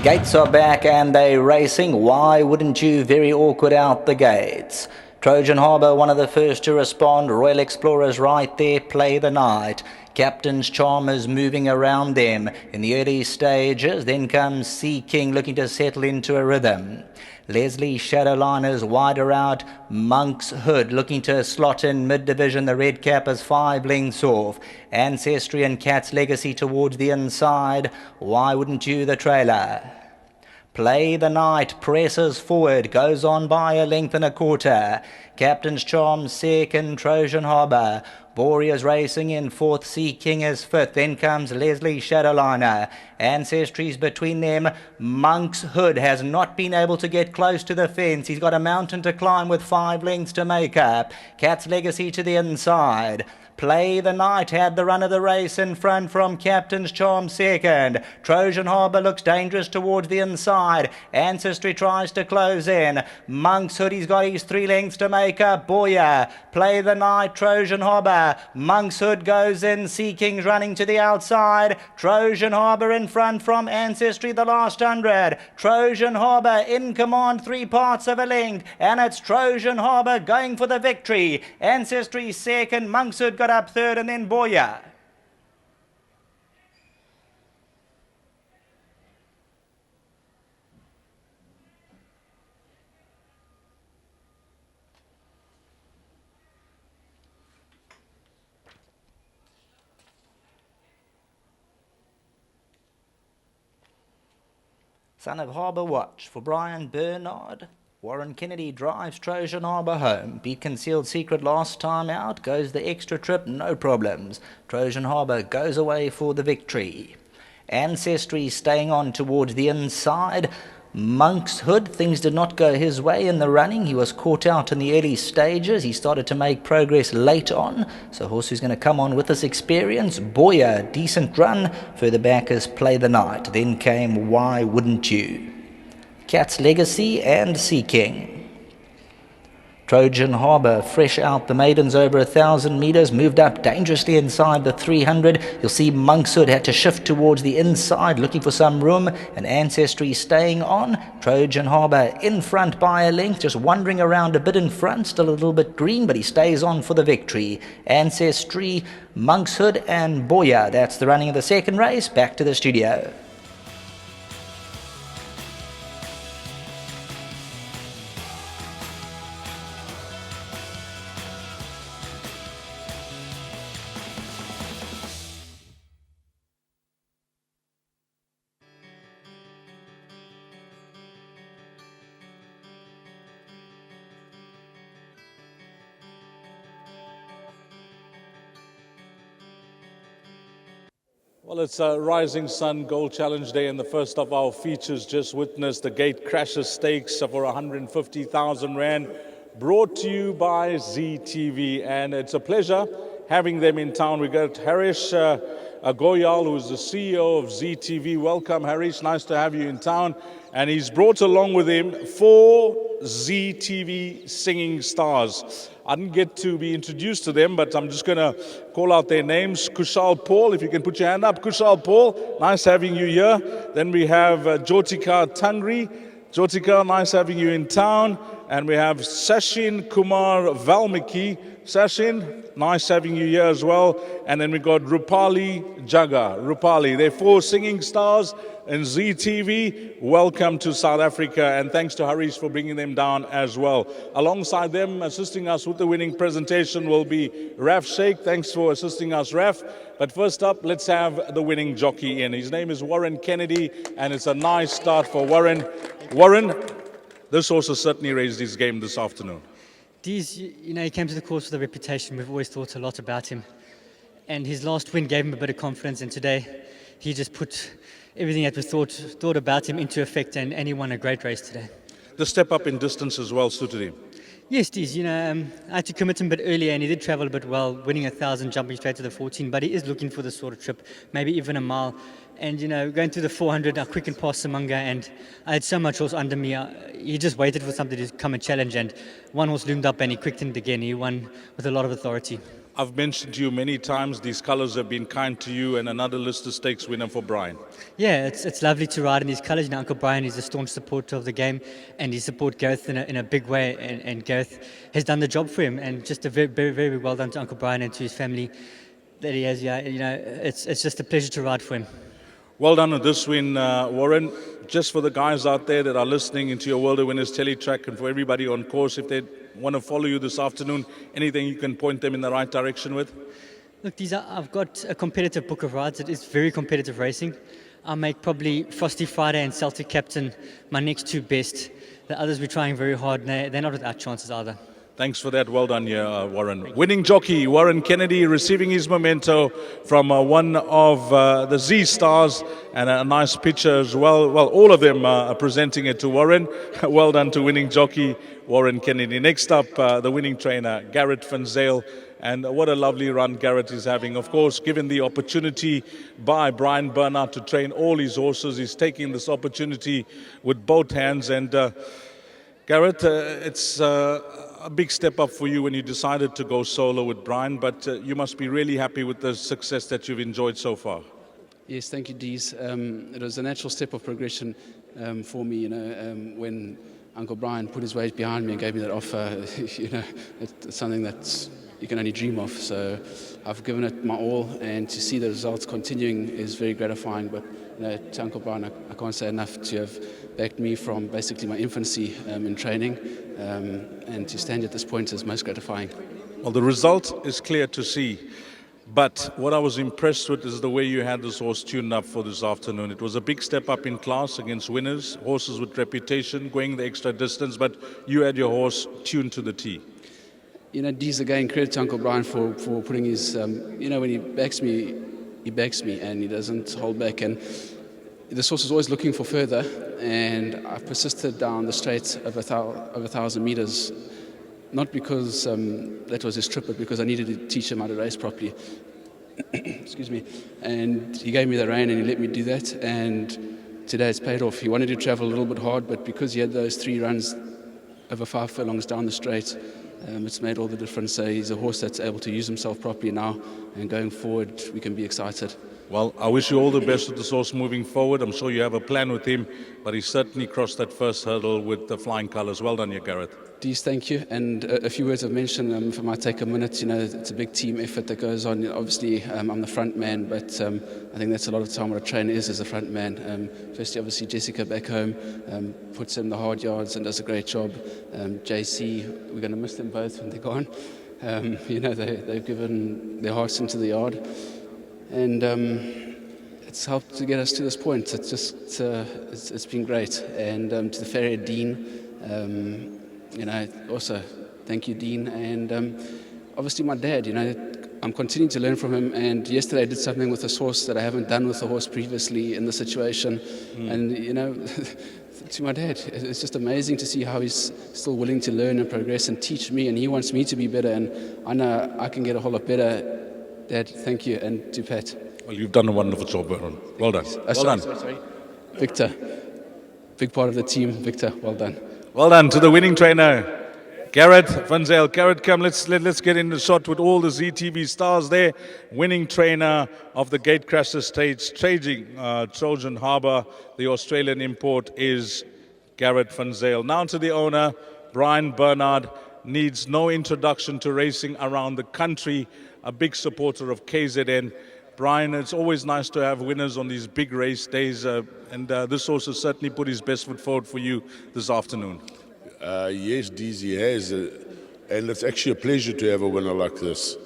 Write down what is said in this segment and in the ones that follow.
Gates are back and they're racing. Why wouldn't you? Very awkward out the gates. Trojan Harbour, one of the first to respond. Royal Explorers right there, Play the Night. Captain's Charm is moving around them in the early stages. Then comes Sea King looking to settle into a rhythm. Leslie Shadowliner's wider out. Monk's Hood looking to slot in mid-division. The red cap is 5 lengths off. Ancestry and Cat's Legacy towards the inside. Why wouldn't you? The trailer. Play the Night presses forward, goes on by a length and a quarter. Captain's Charm second, Trojan Harbour. Boreas racing in fourth, Sea King is fifth. Then comes Leslie Shadowliner. Ancestries between them. Monk's Hood has not been able to get close to the fence. He's got a mountain to climb with 5 lengths to make up. Cat's Legacy to the inside. Play the Night had the run of the race in front from Captain's Charm second. Trojan Harbour looks dangerous towards the inside. Ancestry tries to close in. Monk's Hood, he's got his 3 lengths to make up. Boya, Play the Night, Trojan Harbour. Monk's Hood goes in. Sea King's running to the outside. Trojan Harbour in front from Ancestry the last 100. Trojan Harbour in command 3 parts of a length. And it's Trojan Harbour going for the victory. Ancestry second. Monk's Hood got up third, and then Boya. Son of Harbour Watch for Brian Bernard. Warren Kennedy drives Trojan Harbour home. Beat Concealed Secret last time out. Goes the extra trip, no problems. Trojan Harbour goes away for the victory. Ancestry staying on towards the inside. Monk's Hood, things did not go his way in the running. He was caught out in the early stages. He started to make progress late on. So horse who's going to come on with this experience. Boya, decent run. Further back is Play the Night. Then came Why Wouldn't You? Cat's Legacy and Sea King. Trojan Harbour, fresh out the maidens over 1,000 metres, moved up dangerously inside the 300. You'll see Monk's Hood had to shift towards the inside, looking for some room, and Ancestry staying on. Trojan Harbour in front by a length, just wandering around a bit in front, still a little bit green, but he stays on for the victory. Ancestry, Monk's Hood and Boya. That's the running of the second race. Back to the studio. Well, it's a Rising Sun Gold Challenge Day, and the first of our features just witnessed the Gate Crasher Stakes for 150,000 Rand, brought to you by ZTV, and it's a pleasure having them in town. We got Harish Goyal, who's the CEO of ZTV. Welcome, Harish. Nice to have you in town. And he's brought along with him 4 ZTV singing stars. I didn't get to be introduced to them, but I'm just going to call out their names. Kushal Paul, if you can put your hand up. Kushal Paul, nice having you here. Then we have Jyotika Tangri. Jyotika, nice having you in town. And we have Sachin Kumar Valmiki. Sachin, nice having you here as well. And then we got Rupali Jaga. Rupali, they're 4 singing stars in ZTV. Welcome to South Africa, and thanks to Harish for bringing them down as well. Alongside them, assisting us with the winning presentation will be Raf Sheikh. Thanks for assisting us, Raf. But first up, let's have the winning jockey in. His name is Warren Kennedy, and it's a nice start for Warren. Warren, this horse has certainly raised his game this afternoon. Dees, you know, he came to the course with a reputation. We've always thought a lot about him. And his last win gave him a bit of confidence, and today he just put everything that we thought about him into effect, and he won a great race today. The step up in distance as well suited him. Yes, Dees, you know, I had to commit him a bit earlier, and he did travel a bit well, winning 1,000, jumping straight to the 14, but he is looking for this sort of trip, maybe even a mile. And, you know, going through the 400, I quickened past Samanga, and I had so much horse under me. He just waited for something to come and challenge, and one horse loomed up, and he quickened again. He won with a lot of authority. I've mentioned to you many times these colours have been kind to you, and another Lister Stakes winner for Brian. Yeah, it's lovely to ride in these colours. You know, Uncle Brian is a staunch supporter of the game, and he supports Gareth in a big way. And Gareth has done the job for him, and just a very, very, very well done to Uncle Brian and to his family that he has. Yeah, you know, it's just a pleasure to ride for him. Well done on this win, Warren. Just for the guys out there that are listening into your World of Winners teletrack, and for everybody on course, if they want to follow you this afternoon, anything you can point them in the right direction with? Look, I've got a competitive book of rides. It is very competitive racing. I make probably Frosty Friday and Celtic Captain my next two best. The others we're trying very hard, and they're not without chances either. Thanks for that. Well done here, Warren. Winning jockey, Warren Kennedy, receiving his memento from one of the Z Stars, and a nice picture as well. Well, all of them are presenting it to Warren. Well done to winning jockey, Warren Kennedy. Next up, the winning trainer, Garrett Van Zyl. And what a lovely run Garrett is having. Of course, given the opportunity by Brian Bernard to train all his horses, he's taking this opportunity with both hands. And Garrett, it's a big step up for you when you decided to go solo with Brian, but you must be really happy with the success that you've enjoyed so far. Yes, thank you, Dees. It was a natural step of progression for me, you know, when Uncle Brian put his weight behind me and gave me that offer. You know, it's something that you can only dream of. So I've given it my all, and to see the results continuing is very gratifying. But you know, to Uncle Brian, I can't say enough to have backed me from basically my infancy in training, and to stand at this point is most gratifying. Well, the result is clear to see. But what I was impressed with is the way you had this horse tuned up for this afternoon. It was a big step up in class against winners, horses with reputation, going the extra distance, but you had your horse tuned to the tee. You know, Dees, again, credit to Uncle Brian for putting his, you know, when he backs me, and he doesn't hold back. And this horse is always looking for further, and I've persisted down the straight of 1,000 meters. Not because that was his trip, but because I needed to teach him how to race properly. Excuse me. And he gave me the rein and he let me do that. And today it's paid off. He wanted to travel a little bit hard, but because he had those 3 runs over 5 furlongs down the straight, it's made all the difference. So he's a horse that's able to use himself properly now. And going forward, we can be excited. Well, I wish you all the best with this horse moving forward. I'm sure you have a plan with him, but he certainly crossed that first hurdle with the flying colours. Well done, you, Garrett. Dees, thank you. And a few words of mention, if it might take a minute, you know, it's a big team effort that goes on. Obviously, I'm the front man, but I think that's a lot of the time what a trainer is as a front man. Firstly, obviously, Jessica back home puts in the hard yards and does a great job. JC, we're going to miss them both when they're gone. You know, they've given their hearts into the yard. And it's helped to get us to this point. It's just, it's been great. And to the farrier Dean, you know, also thank you, Dean. And obviously my dad, you know, I'm continuing to learn from him. And yesterday I did something with this horse that I haven't done with the horse previously in the situation. And, you know, to my dad, it's just amazing to see how he's still willing to learn and progress and teach me. And he wants me to be better. And I know I can get a whole lot better. Dad, thank you. And to Pat. Well, you've done a wonderful job, Aaron. Well done. Well done. Sorry. Victor, big part of the team. Victor, well done. Well done to the winning trainer, Garrett Van Zyl. Garrett, come, let's get in the shot with all the ZTV stars there. Winning trainer of the Gatecrasher stage, trading Trojan Harbour. The Australian import is Garrett Van Zyl. Now to the owner, Brian Bernard. Needs no introduction to racing around the country. A big supporter of KZN. Brian, it's always nice to have winners on these big race days, and this horse has certainly put his best foot forward for you this afternoon. Yes, DZ has, and it's actually a pleasure to have a winner like this.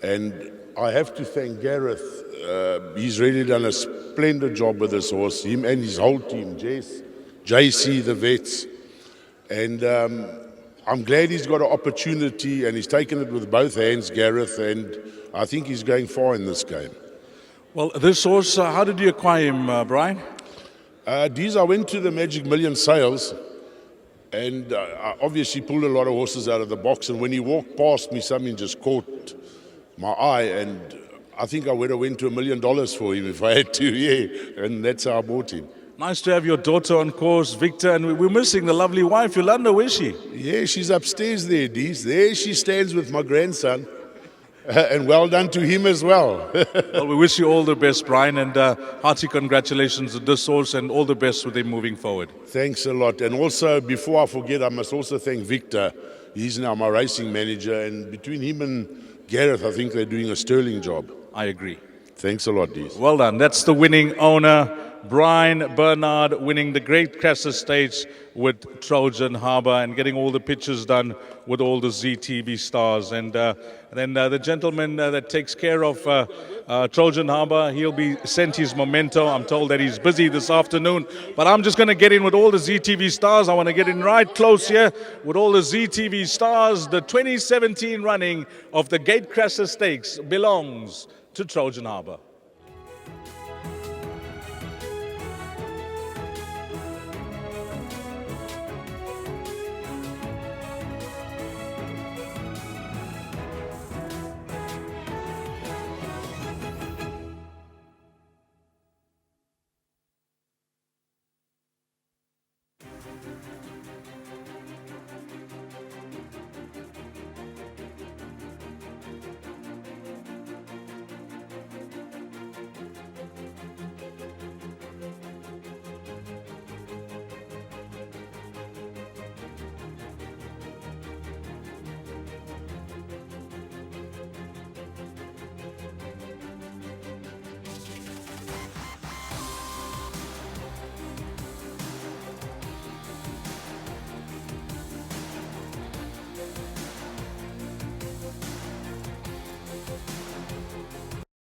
And I have to thank Gareth. He's really done a splendid job with this horse, him and his whole team, Jess, JC, the vets. And I'm glad he's got an opportunity, and he's taken it with both hands, Gareth, and I think he's going far in this game. Well, this horse, how did you acquire him, Brian? Dees, I went to the Magic Million sales, and I obviously pulled a lot of horses out of the box, and when he walked past me, something just caught my eye, and I think I would have went to $1 million for him if I had to, yeah, and that's how I bought him. Nice to have your daughter on course, Victor, and we're missing the lovely wife, Yolanda. Where's she? Yeah, she's upstairs there, Dees. There she stands with my grandson. And well done to him as well. Well, we wish you all the best, Brian, and hearty congratulations to this horse and all the best with him moving forward. Thanks a lot. And also, before I forget, I must also thank Victor. He's now my racing manager, and between him and Gareth, I think they're doing a sterling job. I agree. Thanks a lot, Dees. Well done. That's the winning owner, Brian Bernard, winning the Great Crasher Stakes with Trojan Harbour and getting all the pictures done with all the ZTV stars. And then the gentleman that takes care of Trojan Harbour, he'll be sent his memento. I'm told that he's busy this afternoon, but I'm just going to get in with all the ZTV stars. I want to get in right close here with all the ZTV stars. The 2017 running of the Gate Crasher Stakes belongs to Trojan Harbour.